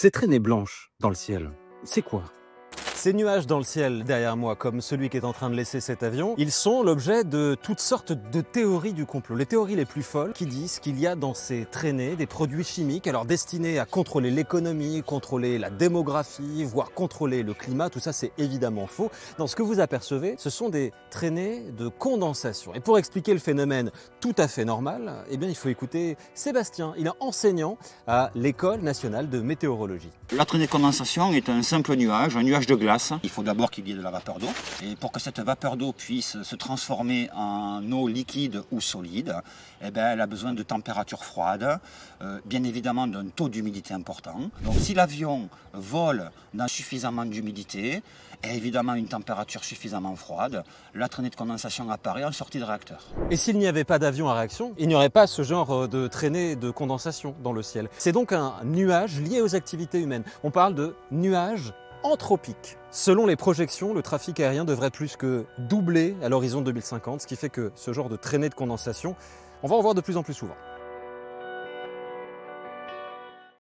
Ces traînées blanches dans le ciel, c'est quoi? Ces nuages dans le ciel derrière moi, comme celui qui est en train de laisser cet avion, ils sont l'objet de toutes sortes de théories du complot. Les théories les plus folles qui disent qu'il y a dans ces traînées des produits chimiques, alors destinés à contrôler l'économie, contrôler la démographie, voire contrôler le climat. Tout ça, c'est évidemment faux. Dans ce que vous apercevez, ce sont des traînées de condensation. Et pour expliquer le phénomène tout à fait normal, eh bien, il faut écouter Sébastien. Il est enseignant à l'École nationale de météorologie. La traînée de condensation est un simple nuage, un nuage de glace. Il faut d'abord qu'il y ait de la vapeur d'eau. Et pour que cette vapeur d'eau puisse se transformer en eau liquide ou solide, eh bien, elle a besoin de température froide, bien évidemment d'un taux d'humidité important. Donc si l'avion vole dans suffisamment d'humidité et évidemment une température suffisamment froide, la traînée de condensation apparaît en sortie de réacteur. Et s'il n'y avait pas d'avion à réaction, il n'y aurait pas ce genre de traînée de condensation dans le ciel. C'est donc un nuage lié aux activités humaines. On parle de nuage anthropique. Selon les projections, le trafic aérien devrait plus que doubler à l'horizon 2050, ce qui fait que ce genre de traînée de condensation, on va en voir de plus en plus souvent.